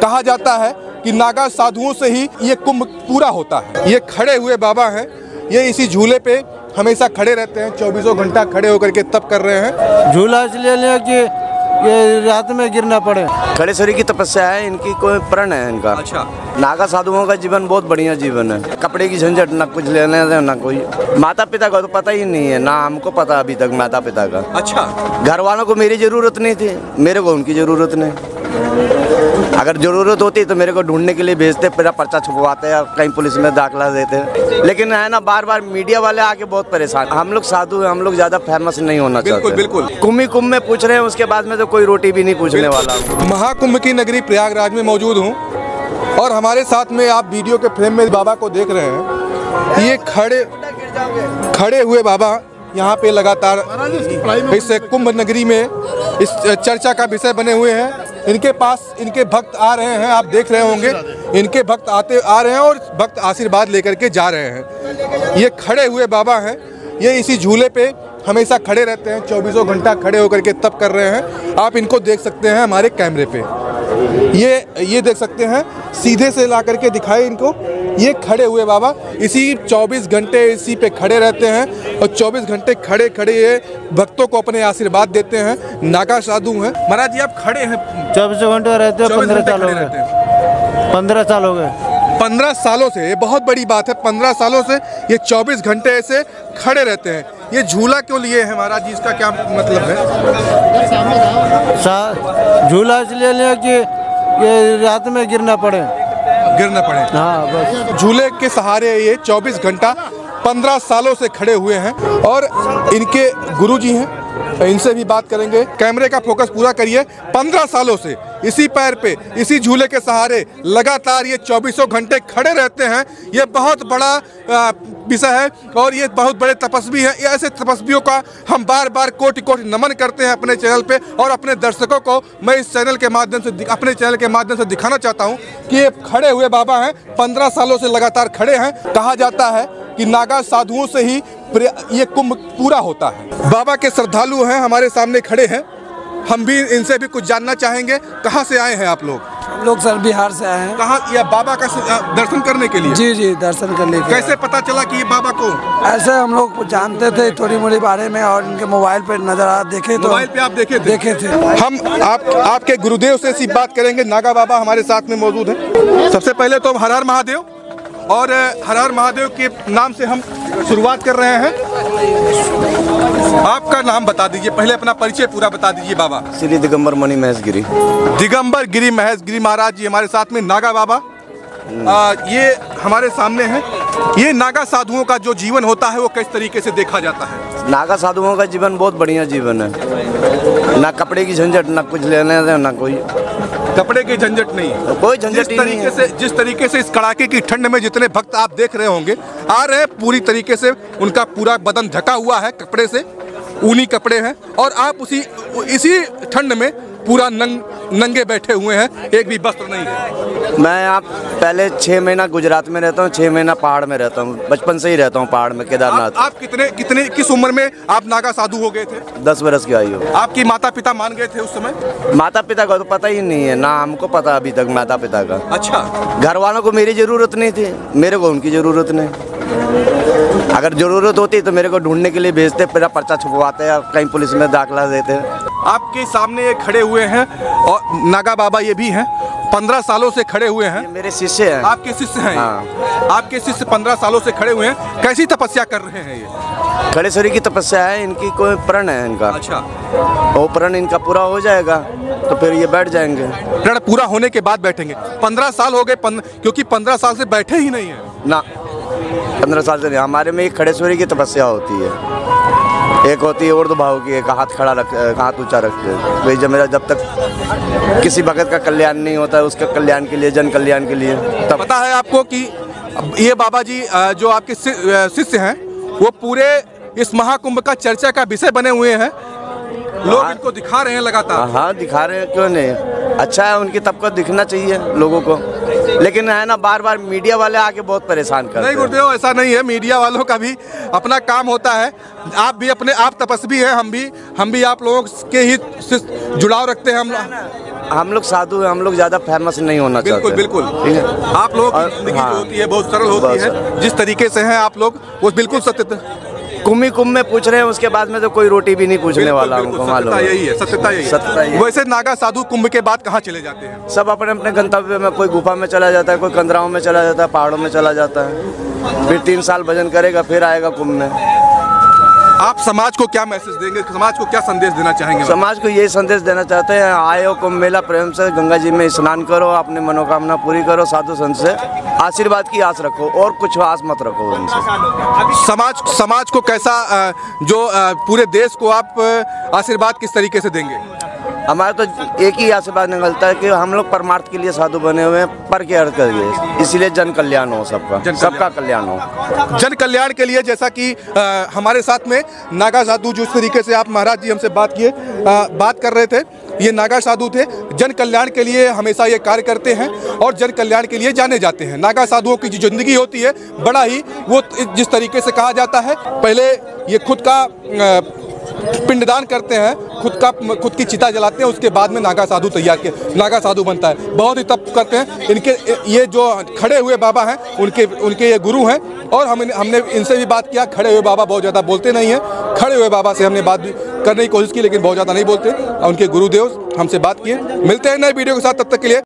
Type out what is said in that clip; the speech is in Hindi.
कहा जाता है कि नागा साधुओं से ही ये कुंभ पूरा होता है। ये खड़े हुए बाबा हैं, ये इसी झूले पे हमेशा खड़े रहते हैं, 24 घंटा खड़े होकर के तप कर रहे हैं। झूला इसलिए लिया कि ये रात में गिरना पड़े। खड़ेश्वरी की तपस्या है, इनकी कोई प्रण है इनका। अच्छा। नागा साधुओं का जीवन बहुत बढ़िया जीवन है, कपड़े की झंझट ना कुछ लेने दे ना कोई। माता पिता का तो पता ही नहीं है, ना हमको पता अभी तक माता पिता का। अच्छा। घर वालों को मेरी जरूरत नहीं थी, मेरे को उनकी जरूरत नहीं। अगर जरूरत होती तो मेरे को ढूंढने के लिए भेजते, मेरा पर्चा छुपवाते या कहीं पुलिस में दाखिला देते। लेकिन है ना, बार बार मीडिया वाले आके बहुत परेशान। हम लोग साधु हैं, हम लोग ज्यादा फेमस नहीं होना चाहते। बिल्कुल। कुंभ में पूछ रहे हैं, उसके बाद में तो कोई रोटी भी नहीं पूछने वाला। महाकुंभ की नगरी प्रयागराज में मौजूद हूँ और हमारे साथ में आप वीडियो के फ्रेम में बाबा को देख रहे हैं। ये खड़े हुए बाबा यहाँ पे लगातार इस कुंभ नगरी में इस चर्चा का विषय बने हुए हैं। इनके पास इनके भक्त आ रहे हैं, आप देख रहे होंगे, इनके भक्त आ रहे हैं और भक्त आशीर्वाद लेकर के जा रहे हैं। ये खड़े हुए बाबा हैं, ये इसी झूले पे हमेशा खड़े रहते हैं, 24 घंटा खड़े होकर के तप कर रहे हैं। आप इनको देख सकते हैं हमारे कैमरे पे, ये देख सकते हैं, सीधे से ला करके दिखाए इनको। ये खड़े हुए बाबा इसी 24 घंटे इसी पे खड़े रहते हैं और 24 घंटे खड़े ये भक्तों को अपने आशीर्वाद देते हैं। नागा साधु हैं। महाराज जी आप खड़े हैं 24 घंटे रहते हैं, 15 साल हो गए। 15 साल हो गए। 15 सालों से, ये बहुत बड़ी बात है, 15 सालों से ये 24 घंटे ऐसे खड़े रहते हैं। ये झूला क्यों लिए हैं महाराज जी, इसका क्या मतलब है? झूला इसलिए लिया कि ये रात में गिरना पड़े। हाँ, बस। झूले के सहारे ये 24 घंटा 15 सालों से खड़े हुए हैं और इनके गुरुजी हैं, इनसे भी बात करेंगे। कैमरे का फोकस पूरा करिए। 15 सालों से इसी पैर पे, इसी झूले के सहारे लगातार ये 24 घंटे खड़े रहते हैं। ये बहुत बड़ा विषय है और ये बहुत बड़े तपस्वी हैं। ऐसे तपस्वियों का हम बार बार कोटि कोटि नमन करते हैं अपने चैनल पे और अपने दर्शकों को मैं इस चैनल के माध्यम से, अपने चैनल के माध्यम से दिखाना चाहता हूँ कि ये खड़े हुए बाबा हैं, 15 सालों से लगातार खड़े हैं। कहा जाता है कि नागा साधुओं से ही ये कुंभ पूरा होता है। बाबा के श्रद्धालु हैं, हमारे सामने खड़े हैं, हम भी इनसे भी कुछ जानना चाहेंगे। कहाँ से आए हैं आप लोग? हम लोग सर बिहार से आए हैं। कहाँ? या बाबा का दर्शन करने के लिए? जी, दर्शन करने के लिए। कैसे पता चला कि ये बाबा को? ऐसे हम लोग जानते थे थोड़ी मोड़ी बारे में और इनके मोबाइल पे नजर आ देखे तो। मोबाइल पे आप देखे थे? हम आपके गुरुदेव से इसी बात करेंगे। नागा बाबा हमारे साथ में मौजूद है। सबसे पहले तो हर हर महादेव, और हर हर महादेव के नाम से हम शुरुआत कर रहे हैं। आपका नाम बता दीजिए, पहले अपना परिचय पूरा बता दीजिए बाबा। श्री दिगंबर मणि महेश गिरी। दिगंबर गिरी महेश गिरी महाराज जी हमारे साथ में। नागा बाबा ये हमारे सामने है। ये नागा साधुओं का जो जीवन होता है वो किस तरीके से देखा जाता है? नागा साधुओं का जीवन बहुत बढ़िया जीवन है, ना कपड़े की झंझट ना कुछ लेने दे ना कोई। कपड़े की झंझट नहीं, कोई झंझट नहीं है। जिस तरीके से इस कड़ाके की ठंड में जितने भक्त आप देख रहे होंगे आ रहे हैं, पूरी तरीके से उनका पूरा बदन ढका हुआ है कपड़े से, ऊनी कपड़े हैं और आप इसी ठंड में पूरा नंगे बैठे हुए हैं, एक भी वस्त्र नहीं है। मैं आप पहले 6 महीना गुजरात में रहता हूँ, 6 महीना पहाड़ में रहता हूँ, बचपन से ही रहता हूँ पहाड़ में, केदारनाथ। आप किस उम्र में आप नागा साधु हो गए थे? 10 वर्ष की आयु। आपकी माता पिता मान गए थे उस समय? माता पिता का तो पता ही नहीं है, ना हमको पता अभी तक माता पिता का। अच्छा। घर वालों को मेरी जरूरत नहीं थी, मेरे को उनकी जरूरत नहीं। अगर जरूरत होती तो मेरे को ढूंढने के लिए भेजते, मेरा पर्चा छुपवाते या कहीं पुलिस में दाखिला देते। आपके सामने ये खड़े हुए हैं और नागा बाबा ये भी हैं, 15 सालों से खड़े हुए हैं। मेरे शिष्य हैं। आपके शिष्य हैं? हाँ। आपके शिष्य 15 सालों से खड़े हुए हैं। कैसी तपस्या कर रहे हैं ये? खड़ेश्वरी की तपस्या है, इनकी कोई प्रण है इनका। अच्छा। वो प्रण इनका पूरा हो जाएगा तो फिर ये बैठ जाएंगे। प्रण पूरा होने के बाद बैठेंगे। 15 साल हो गए, क्योंकि 15 साल से बैठे ही नहीं है ना। 15 साल से नहीं। हमारे में एक खड़ेश्वरी की तपस्या होती है, एक होती है उर्द भाव की, एक हाथ खड़ा रख, हाथ ऊंचा रखते हैं। भाई जब तक किसी भगत का कल्याण नहीं होता है, उसके कल्याण के लिए, जन कल्याण के लिए। तब पता है आपको कि ये बाबा जी जो आपके शिष्य हैं वो पूरे इस महाकुंभ का चर्चा का विषय बने हुए हैं। लोग इनको दिखा रहे हैं लगातार। हाँ, दिखा रहे हैं, क्यों नहीं। अच्छा है, उनकी तब को दिखना चाहिए लोगों को। लेकिन है ना, बार बार मीडिया वाले आके बहुत परेशान करते हैं। नहीं गुरुदेव, ऐसा नहीं है। मीडिया वालों का भी अपना काम होता है। आप भी आप तपस्वी हैं, हम भी आप लोगों के ही जुड़ाव रखते हैं। हम लोग साधु हैं, हम लोग ज़्यादा फेमस नहीं होना चाहते। बिल्कुल ठीक है। आप लोगों की जिंदगी जो होती है बहुत सरल होती है, जिस तरीके से हैं आप लोग वो बिल्कुल सत्य। कुंभ में पूछ रहे हैं, उसके बाद में तो कोई रोटी भी नहीं पूछने वाला हमको मालूम है। यही है, सत्यता यही है। वैसे नागा साधु कुंभ के बाद कहाँ चले जाते हैं? सब अपने अपने गंतव्य में, कोई गुफा में चला जाता है, कोई कंदराओं में चला जाता है, पहाड़ों में चला जाता है, फिर 3 साल भजन करेगा, फिर आएगा कुंभ में। आप समाज को क्या मैसेज देंगे, समाज को क्या संदेश देना चाहेंगे? समाज को यही संदेश देना चाहते हैं, आए हो कुंभ मेला, प्रेम से गंगा जी में स्नान करो, अपनी मनोकामना पूरी करो, साधु संत से आशीर्वाद की आस रखो और कुछ आस मत रखो उनसे। समाज को कैसा पूरे देश को आप आशीर्वाद किस तरीके से देंगे? हमारा तो एक ही आशीर्वाद निकलता है कि हम लोग परमार्थ के लिए साधु बने हुए हैं, पर के अर्थ करिए, इसलिए जन कल्याण हो, सबका कल्याण हो। जन कल्याण के लिए जैसा कि हमारे साथ में नागा साधु, जिस तरीके से आप महाराज जी हमसे बात कर रहे थे, ये नागा साधु थे। जन कल्याण के लिए हमेशा ये कार्य करते हैं और जन कल्याण के लिए जाने जाते हैं। नागा साधुओं की जो जिंदगी होती है बड़ा ही, वो जिस तरीके से कहा जाता है, पहले ये खुद का पिंडदान करते हैं, खुद की चिता जलाते हैं, उसके बाद में नागा साधु बनता है। बहुत ही तप करते हैं। इनके ये जो खड़े हुए बाबा हैं, उनके ये गुरु हैं और हमने इनसे भी बात किया। खड़े हुए बाबा बहुत ज़्यादा बोलते नहीं हैं। खड़े हुए बाबा से हमने बात भी करने की कोशिश की, लेकिन बहुत ज़्यादा नहीं बोलते। उनके गुरुदेव हमसे बात किए। मिलते हैं नए वीडियो के साथ, तब तक के लिए